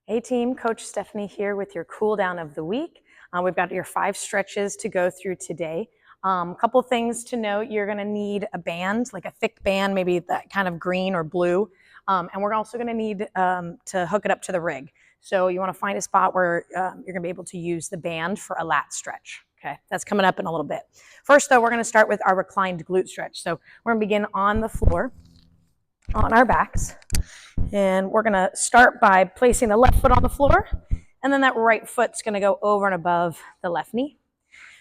Hey team, Coach Stephanie here with your cool down of the week. We've got your 5 stretches to go through today. A couple things to note: you're going to need a band, like a thick band, maybe that kind of green or blue. And we're also going to need to hook it up to the rig. So you want to find a spot where you're going to be able to use the band for a lat stretch. Okay, that's coming up in a little bit. First though, we're going to start with our reclined glute stretch. So we're going to begin on the floor, on our backs. And we're going to start by placing the left foot on the floor, and then that right foot's going to go over and above the left knee.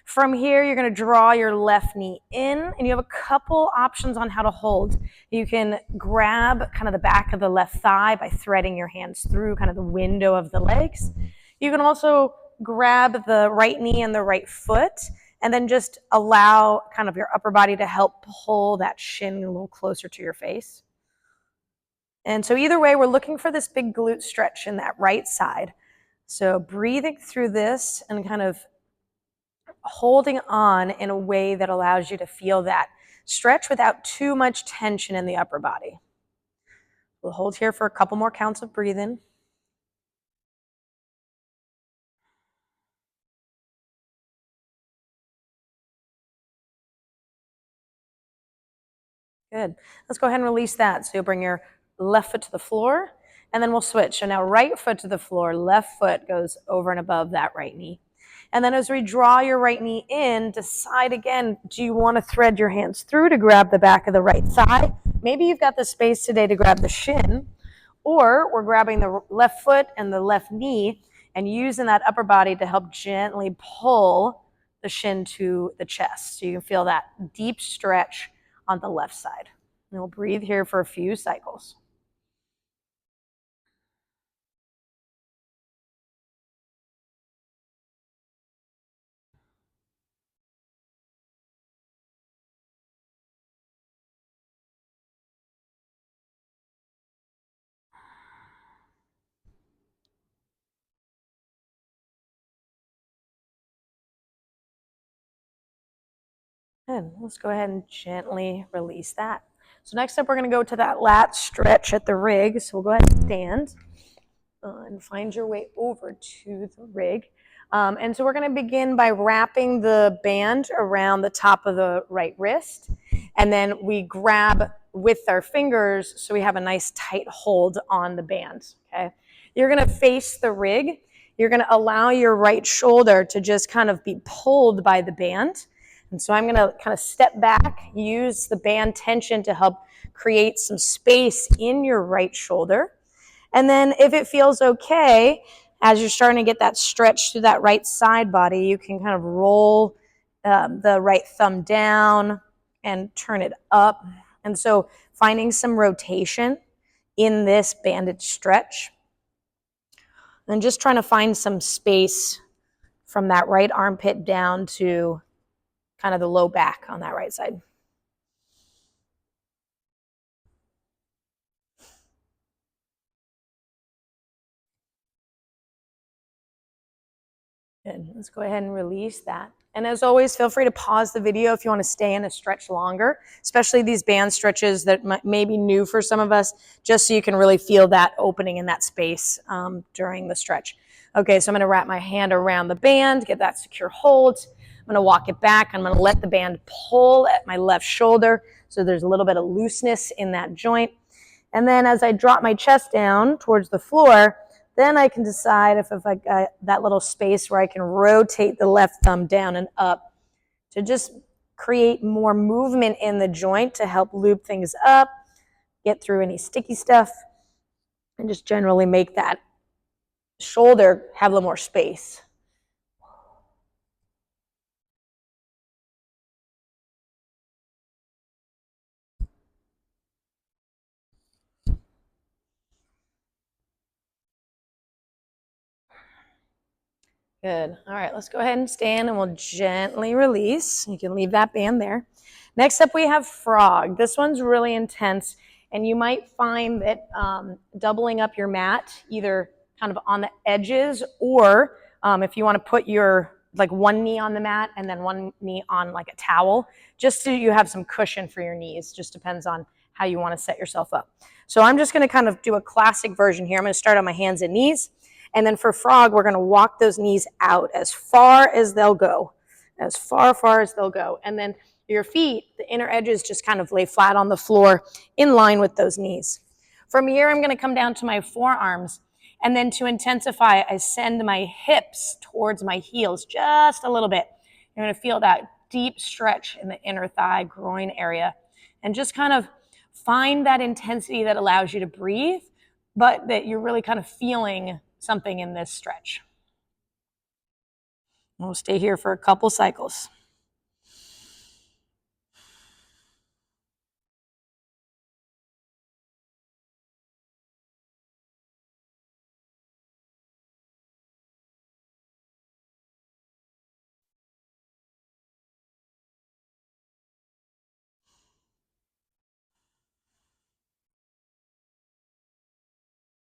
From here, you're going to draw your left knee in, and you have a couple options on how to hold. You can grab kind of the back of the left thigh by threading your hands through kind of the window of the legs. You can also grab the right knee and the right foot, and then just allow kind of your upper body to help pull that shin a little closer to your face. And so either way, we're looking for this big glute stretch in that right side. So breathing through this and kind of holding on in a way that allows you to feel that stretch without too much tension in the upper body. We'll hold here for a couple more counts of breathing. Good. Let's go ahead and release that. So you'll bring your left foot to the floor, and then we'll switch. So now right foot to the floor, left foot goes over and above that right knee. And then as we draw your right knee in, decide again, do you want to thread your hands through to grab the back of the right thigh? Maybe you've got the space today to grab the shin, or we're grabbing the left foot and the left knee and using that upper body to help gently pull the shin to the chest. So you can feel that deep stretch on the left side. And we'll breathe here for a few cycles. Good. Let's go ahead and gently release that. So next up, we're going to go to that lat stretch at the rig. So we'll go ahead and stand and find your way over to the rig. And so we're going to begin by wrapping the band around the top of the right wrist. And then we grab with our fingers so we have a nice tight hold on the band. Okay. You're going to face the rig. You're going to allow your right shoulder to just kind of be pulled by the band. And so I'm going to kind of step back, use the band tension to help create some space in your right shoulder. And then if it feels okay, as you're starting to get that stretch through that right side body, you can kind of roll the right thumb down and turn it up. And so finding some rotation in this banded stretch. And just trying to find some space from that right armpit down to kind of the low back on that right side. Good. Let's go ahead and release that. And as always, feel free to pause the video if you want to stay in a stretch longer, especially these band stretches that may be new for some of us, just so you can really feel that opening in that space during the stretch. Okay, so I'm going to wrap my hand around the band, get that secure hold. I'm going to walk it back. I'm going to let the band pull at my left shoulder so there's a little bit of looseness in that joint. And then as I drop my chest down towards the floor, then I can decide if I got that little space where I can rotate the left thumb down and up to just create more movement in the joint to help loop things up, get through any sticky stuff, and just generally make that shoulder have a little more space. Good. All right, let's go ahead and stand and we'll gently release. You can leave that band there. Next up, we have frog. This one's really intense, and you might find that doubling up your mat, either kind of on the edges, or if you want to put your like one knee on the mat and then one knee on like a towel, just so you have some cushion for your knees. Just depends on how you want to set yourself up. So I'm just going to kind of do a classic version here. I'm going to start on my hands and knees. And then for frog, we're going to walk those knees out as far as they'll go, as far as they'll go. And then your feet, the inner edges just kind of lay flat on the floor in line with those knees. From here, I'm going to come down to my forearms. And then to intensify, I send my hips towards my heels just a little bit. You're going to feel that deep stretch in the inner thigh, groin area. And just kind of find that intensity that allows you to breathe, but that you're really kind of feeling something in this stretch. We'll stay here for a couple cycles.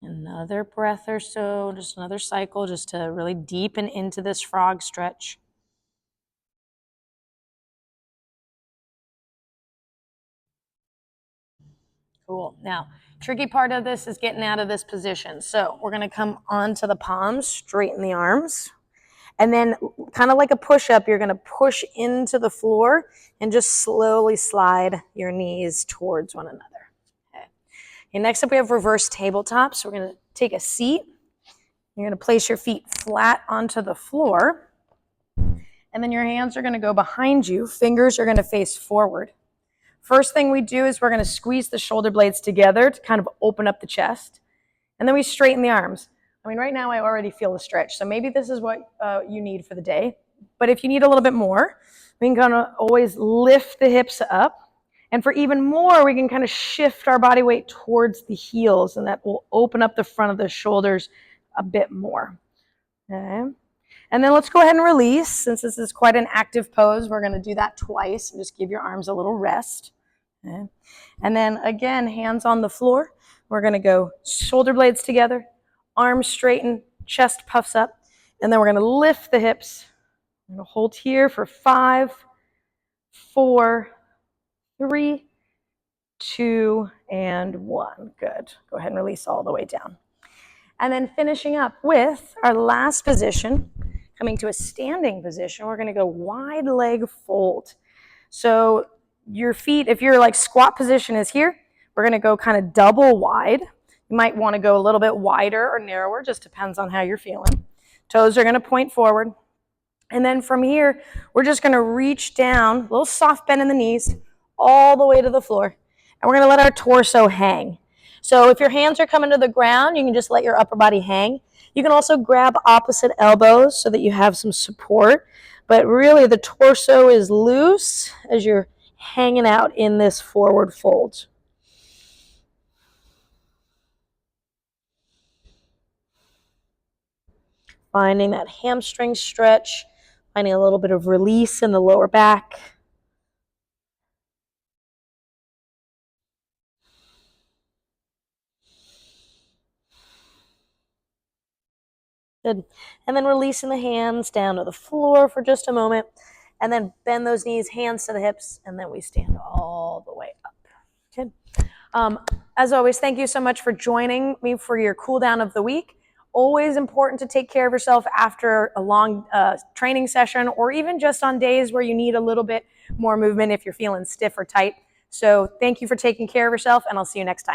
Another breath or so, just another cycle, just to really deepen into this frog stretch. Cool. Now, tricky part of this is getting out of this position. So we're going to come onto the palms, straighten the arms. And then kind of like a push-up, you're going to push into the floor and just slowly slide your knees towards one another. Okay. And next up, we have reverse tabletop. So we're going to take a seat. You're going to place your feet flat onto the floor. And then your hands are going to go behind you. Fingers are going to face forward. First thing we do is we're going to squeeze the shoulder blades together to kind of open up the chest. And then we straighten the arms. I mean, right now I already feel the stretch, so maybe this is what you need for the day. But if you need a little bit more, we can kind of always lift the hips up. And for even more, we can kind of shift our body weight towards the heels, and that will open up the front of the shoulders a bit more. Okay. And then let's go ahead and release. Since this is quite an active pose, we're going to do that twice and just give your arms a little rest. Okay. And then again, hands on the floor. We're going to go shoulder blades together, arms straighten, chest puffs up, and then we're going to lift the hips. We're going to hold here for 5, 4, 3, 2, and 1. Good. Go ahead and release all the way down. And then finishing up with our last position, coming to a standing position, we're going to go wide leg fold. So your feet, if your like squat position is here, we're going to go kind of double wide. You might want to go a little bit wider or narrower, just depends on how you're feeling. Toes are going to point forward. And then from here, we're just going to reach down, a little soft bend in the knees, all the way to the floor. And we're going to let our torso hang. So if your hands are coming to the ground, you can just let your upper body hang. You can also grab opposite elbows so that you have some support. But really, the torso is loose as you're hanging out in this forward fold. Finding that hamstring stretch, finding a little bit of release in the lower back. Good. And then releasing the hands down to the floor for just a moment. And then bend those knees, hands to the hips, and then we stand all the way up. Good. As always, thank you so much for joining me for your cool down of the week. Always important to take care of yourself after a long training session, or even just on days where you need a little bit more movement if you're feeling stiff or tight. So thank you for taking care of yourself, and I'll see you next time.